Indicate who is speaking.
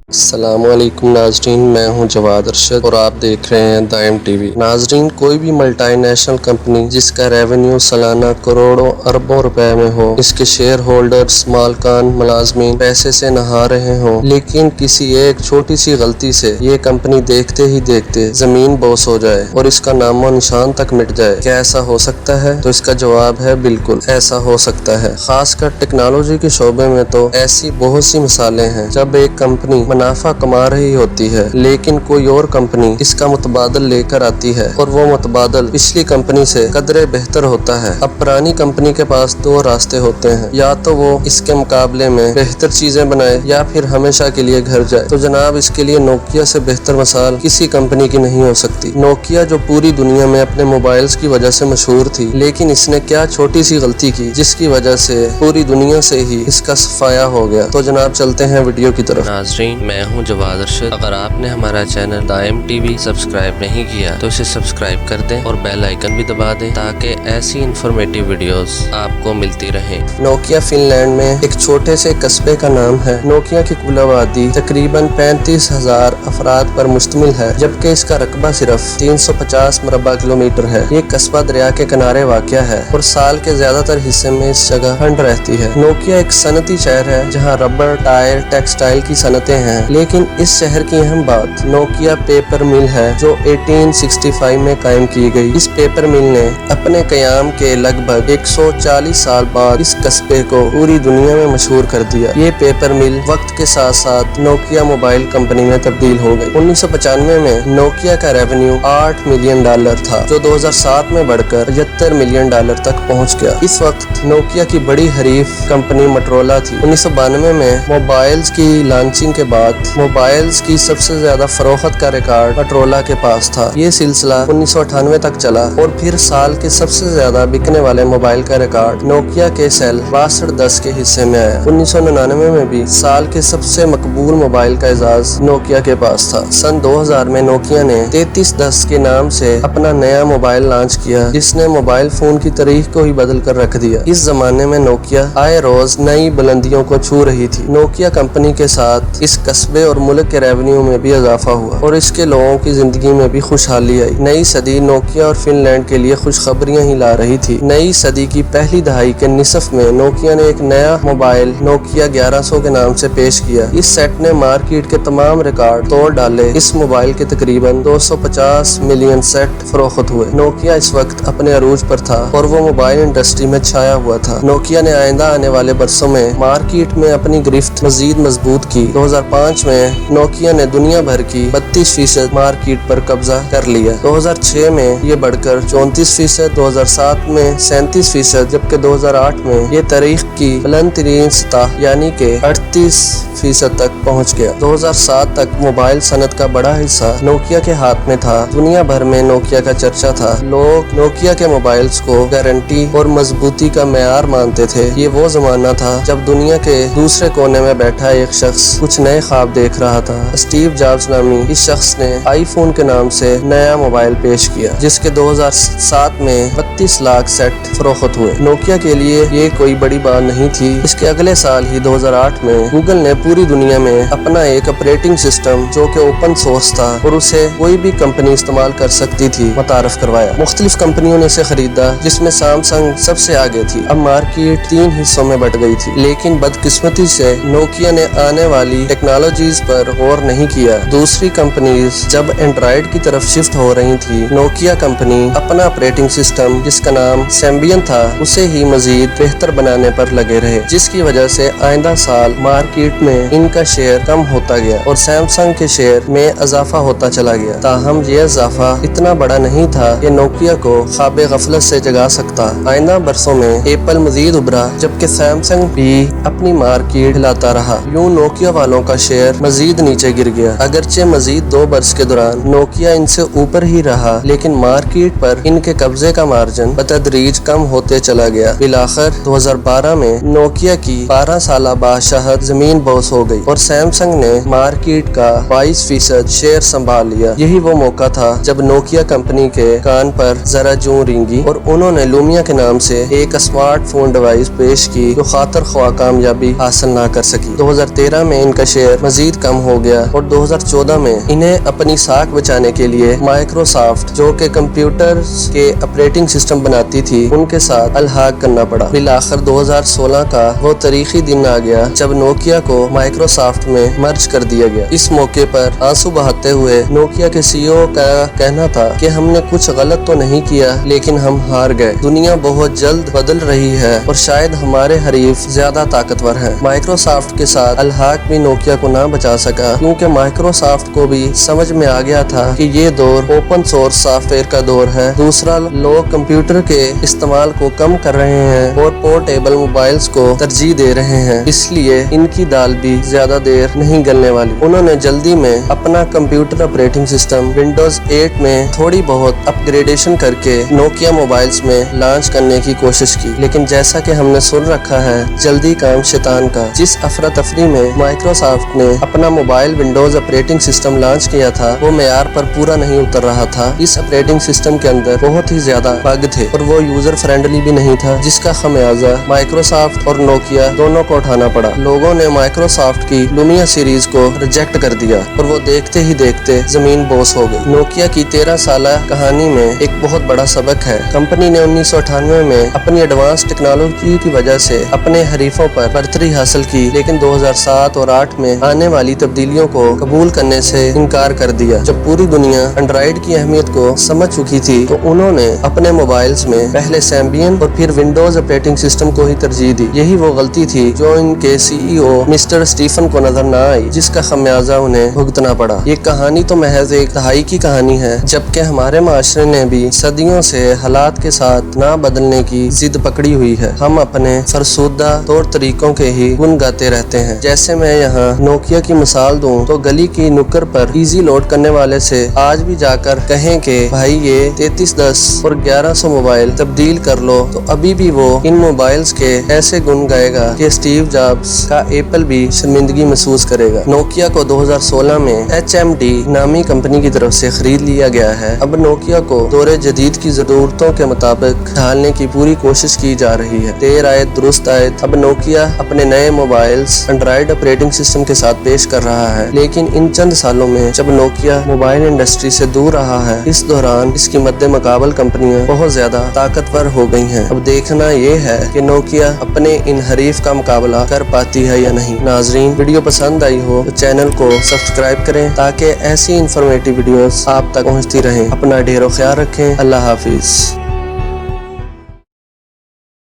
Speaker 1: السلام علیکم ناظرین، میں ہوں جواد ارشد اور آپ دیکھ رہے ہیں دائم ٹی وی۔ ناظرین، کوئی بھی ملٹی نیشنل کمپنی جس کا ریونیو سالانہ کروڑوں اربوں روپے میں ہو، اس کے شیئر ہولڈرز، مالکان، ملازمین پیسے سے نہا رہے ہوں، لیکن کسی ایک چھوٹی سی غلطی سے یہ کمپنی دیکھتے ہی دیکھتے زمین بوس ہو جائے اور اس کا نام و نشان تک مٹ جائے، کیا ایسا ہو سکتا ہے؟ تو اس کا جواب ہے بالکل ایسا ہو سکتا ہے۔ خاص کر ٹیکنالوجی کے شعبے میں تو ایسی بہت سی مثالیں ہیں جب ایک کمپنی منافع کما رہی ہوتی ہے لیکن کوئی اور کمپنی اس کا متبادل لے کر آتی ہے اور وہ متبادل پچھلی کمپنی سے قدرے بہتر ہوتا ہے۔ اب پرانی کمپنی کے پاس دو راستے ہوتے ہیں، یا تو وہ اس کے مقابلے میں بہتر چیزیں بنائے یا پھر ہمیشہ کے لیے گھر جائے۔ تو جناب، اس کے لیے نوکیا سے بہتر مثال کسی کمپنی کی نہیں ہو سکتی۔ نوکیا جو پوری دنیا میں اپنے موبائلز کی وجہ سے مشہور تھی، لیکن اس نے کیا چھوٹی سی غلطی کی جس کی وجہ سے پوری دنیا سے ہی اس کا صفایا ہو گیا۔ تو جناب، چلتے ہیں ویڈیو کی طرف۔
Speaker 2: ناظرین، میں ہوں جواد ارشد۔ اگر آپ نے ہمارا چینل دائم ٹی وی سبسکرائب نہیں کیا تو اسے سبسکرائب کر دیں اور بیل آئیکن بھی دبا دیں تاکہ ایسی انفارمیٹو ویڈیوز آپ کو ملتی رہیں۔
Speaker 1: نوکیا فن لینڈ میں ایک چھوٹے سے قصبے کا نام ہے۔ نوکیا کی کل آبادی تقریباً 35,000 افراد پر مشتمل ہے، جبکہ اس کا رقبہ صرف 350 مربع کلومیٹر ہے۔ یہ قصبہ دریا کے کنارے واقع ہے اور سال کے زیادہ تر حصے میں اس جگہ ٹھنڈ رہتی ہے۔ نوکیا ایک صنعتی شہر ہے جہاں ربڑ، ٹائر، ٹیکسٹائل کی صنعتیں ہیں، لیکن اس شہر کی اہم بات نوکیا پیپر مل ہے جو 1865 میں قائم کی گئی۔ اس پیپر مل نے اپنے قیام کے لگ بھگ 140 سال بعد اس قصبے کو پوری دنیا میں مشہور کر دیا۔ یہ پیپر مل وقت کے ساتھ ساتھ نوکیا موبائل کمپنی میں تبدیل ہو گئی۔ 1995 میں نوکیا کا ریونیو $8 ملین تھا، جو 2007 میں بڑھ کر $75 ملین تک پہنچ گیا۔ اس وقت نوکیا کی بڑی حریف کمپنی موٹرولا تھی۔ 1992 میں موبائلز کی لانچنگ کے بعد موبائلز کی سب سے زیادہ فروخت کا ریکارڈ موٹرولا کے پاس تھا۔ یہ سلسلہ 1998 تک چلا اور پھر سال کے سب سے زیادہ بکنے والے موبائل کا ریکارڈ نوکیا کے سیل 6210 کے حصے میں آیا۔ 1999 میں بھی سال کے سب سے مقبول موبائل کا اعزاز نوکیا کے پاس تھا۔ سن 2000 میں نوکیا نے 3310 کے نام سے اپنا نیا موبائل لانچ کیا، جس نے موبائل فون کی تاریخ کو ہی بدل کر رکھ دیا۔ اس زمانے میں نوکیا آئے روز نئی بلندیوں کو چھو رہی تھی۔ نوکیا کمپنی کے ساتھ اس قصبے اور ملک کے ریونیو میں بھی اضافہ ہوا اور اس کے لوگوں کی زندگی میں بھی خوشحالی آئی۔ نئی صدی نوکیا اور فن لینڈ کے لیے خوشخبریاں ہی لا رہی تھی۔ نئی صدی کی پہلی دہائی کے نصف میں نوکیا نے ایک نیا موبائل نوکیا 1100 کے نام سے پیش کیا۔ اس سیٹ نے مارکیٹ کے تمام ریکارڈ توڑ ڈالے۔ اس موبائل کے تقریباً 250 ملین سیٹ فروخت ہوئے۔ نوکیا اس وقت اپنے عروج پر تھا اور وہ موبائل انڈسٹری میں چھایا ہوا تھا۔ نوکیا نے آئندہ آنے والے برسوں میں مارکیٹ میں اپنی گرفت مزید مضبوط کی۔ 2005 میں نوکیا نے دنیا بھر کی 32% مارکیٹ پر قبضہ کر لیا۔ 2006 میں یہ بڑھ کر 34%، 2007 میں 37%، جبکہ 2008 میں یہ تاریخ کی بلند ترین سطح یعنی کہ 38% تک پہنچ گیا۔ 2007 تک موبائل صنعت کا بڑا حصہ نوکیا کے ہاتھ میں تھا۔ دنیا بھر میں نوکیا کا چرچا تھا۔ لوگ نوکیا کے موبائلز کو گارنٹی اور مضبوطی کا معیار مانتے تھے۔ یہ وہ زمانہ تھا جب دنیا کے دوسرے کونے میں بیٹھا ایک شخص کچھ نئے خواب دیکھ رہا تھا۔ اسٹیو جابز نامی اس شخص نے آئی فون کے نام سے نیا موبائل پیش کیا، جس کے 2007 میں 32 لاکھ سیٹ فروخت ہوئے۔ نوکیا کے لیے یہ کوئی بڑی بات نہیں تھی۔ اس کے اگلے سال ہی 2008 میں گوگل نے پوری دنیا میں اپنا ایک آپریٹنگ سسٹم جو کہ اوپن سورس تھا اور اسے کوئی بھی کمپنی استعمال کر سکتی تھی متعارف کروایا۔ مختلف کمپنیوں نے اسے خریدا، جس میں سیمسنگ سب سے آگے تھی۔ اب مارکیٹ 3 حصوں میں بٹ گئی تھی، لیکن بدقسمتی سے نوکیا نے آنے والی ٹیکنالوجیز پر غور نہیں کیا۔ دوسری کمپنیز جب اینڈرائیڈ کی طرف شفٹ ہو رہی تھی، نوکیا کمپنی اپنا آپریٹنگ سسٹم جس کا نام سیمبین تھا اسے ہی مزید بہتر بنانے پر لگے رہے، جس کی وجہ سے آئندہ سال مارکیٹ میں ان کا شیئر کم ہوتا گیا اور سیمسنگ کے شیئر میں اضافہ ہوتا چلا گیا۔ تاہم یہ اضافہ اتنا بڑا نہیں تھا کہ نوکیا کو خواب غفلت سے جگا سکتا۔ آئندہ برسوں میں ایپل مزید ابھرا، جبکہ سیمسنگ بھی اپنی مارکیٹ ہلاتا رہا۔ یوں نوکیا والوں کا شیئر مزید نیچے گر گیا۔ اگرچہ مزید 2 برس کے دوران نوکیا ان سے اوپر ہی رہا، لیکن مارکیٹ پر ان کے قبضے کا مارجن بتدریج کم ہوتے چلا گیا۔ بالآخر 2012 میں نوکیا کی 12 سالہ بادشاہت زمین بوس ہو گئی اور سیمسنگ نے مارکیٹ کا 22% شیئر سنبھال لیا۔ یہی وہ موقع تھا جب نوکیا کمپنی کے کان پر ذرا جوں رینگی اور انہوں نے لومیا کے نام سے ایک اسمارٹ فون ڈیوائس پیش کی جو خاطر خواہ کامیابی حاصل نہ کر سکی۔ 2013 میں ان کا شیئر مزید کم ہو گیا اور 2014 میں انہیں اپنی ساکھ بچانے کے لیے مائکروسافٹ جو کہ کمپیوٹر کے آپریٹنگ سسٹم بناتی تھی ان کے ساتھ الحاق کرنا پڑا۔ بالآخر 2016 کا وہ تاریخی دن آ گیا جب نوکیا کو مائکروسافٹ میں مرج کر دیا گیا۔ اس موقع پر آنسو بہاتے ہوئے نوکیا کے سی ای او کا کہنا تھا کہ ہم نے کچھ غلط تو نہیں کیا لیکن ہم ہار گئے۔ دنیا بہت جلد بدل رہی ہے اور شاید ہمارے حریف زیادہ طاقتور ہیں۔ مائکروسافٹ کے ساتھ الحاق بھی نوکیا کو نہ بچا سکا کیونکہ مائکروسافٹ کو بھی سمجھ میں آ گیا تھا کہ یہ دور اوپن سورس سافٹ ویئر کا دور ہے۔ دوسرا، لوگ کمپیوٹر کے استعمال کو کم کر رہے ہیں اور پورٹیبل موبائلز کو ترجیح دے رہے ہیں، اس لیے ان کی دال بھی زیادہ دیر نہیں گلنے والی۔ انہوں نے جلدی میں اپنا کمپیوٹر آپریٹنگ سسٹم ونڈوز 8 میں تھوڑی بہت اپ گریڈیشن کر کے نوکیا موبائلز میں لانچ کرنے کی کوشش کی، لیکن جیسا کہ ہم نے سن رکھا ہے جلدی کام شیطان کا۔ جس افراتفری میں مائکروسافٹ نے اپنا mobile Windows operating system launch کیا تھا وہ معیار پر پورا نہیں اتر رہا تھا۔ اس آپریٹنگ سسٹم کے اندر بہت ہی زیادہ بگ تھے اور وہ یوزر فرینڈلی بھی نہیں تھا، جس کا خمیازہ مائکروسافٹ اور نوکیا دونوں کو اٹھانا پڑا۔ لوگوں نے مائکروسافٹ کی لومیا سیریز کو ریجیکٹ کر دیا اور وہ دیکھتے ہی دیکھتے زمین بوس ہو گئی۔ نوکیا کی 13 سالہ کہانی میں ایک بہت بڑا سبق ہے۔ کمپنی نے 1998 میں اپنی ایڈوانس ٹیکنالوجی کی وجہ سے اپنے حریفوں پر برتری حاصل کی، لیکن 2007 اور 2008 میں آنے والی تبدیلیوں کو قبول کرنے سے انکار کر دیا۔ جب پوری دنیا اینڈرائیڈ کی اہمیت کو سمجھ چکی تھی تو انہوں نے اپنے موبائلز میں پہلے سیمبین اور پھر ونڈوز آپریٹنگ سسٹم کو ہی ترجیح دی۔ یہی وہ غلطی تھی جو ان کے سی ای او مسٹر اسٹیفن کو نظر نہ آئی، جس کا خمیازہ انہیں بھگتنا پڑا۔ یہ کہانی تو محض ایک دہائی کی کہانی ہے، جبکہ ہمارے معاشرے نے بھی صدیوں سے حالات کے ساتھ نہ بدلنے کی ضد پکڑی ہوئی ہے۔ ہم اپنے فرسودہ طور طریقوں کے ہی گن گاتے رہتے ہیں۔ جیسے میں یہاں نوکیا کی مثال دوں تو گلی کی نکر پر ایزی لوڈ کرنے والے سے آج بھی جا کر کہیں کہ بھائی یہ 3310 اور 1100 موبائل تبدیل کر لو تو ابھی بھی وہ ان موبائلز کے ایسے گن گائے گا کہ اسٹیو جابز کا ایپل بھی شرمندگی محسوس کرے گا۔ نوکیا کو 2016 میں HMD نامی کمپنی کی طرف سے خرید لیا گیا ہے۔ اب نوکیا کو دور جدید کی ضرورتوں کے مطابق ڈھالنے کی پوری کوشش کی جا رہی ہے۔ دیر آئے درست آئے، اب نوکیا اپنے نئے موبائلز اینڈرائیڈ آپریٹنگ سسٹم کے ساتھ پیش کر رہا ہے، لیکن ان چند سالوں میں جب نوکیا موبائل انڈسٹری سے دور رہا ہے، اس دوران اس کی مد مقابل کمپنیاں بہت زیادہ طاقتور ہو گئی ہیں۔ اب دیکھنا یہ ہے کہ نوکیا اپنے ان حریف کا مقابلہ کر پاتی ہے یا نہیں۔ ناظرین، ویڈیو پسند آئی ہو تو چینل کو سبسکرائب کریں تاکہ ایسی انفارمیٹو ویڈیوز آپ تک پہنچتی رہیں۔ اپنا ڈھیر و خیال رکھیں۔ اللہ حافظ۔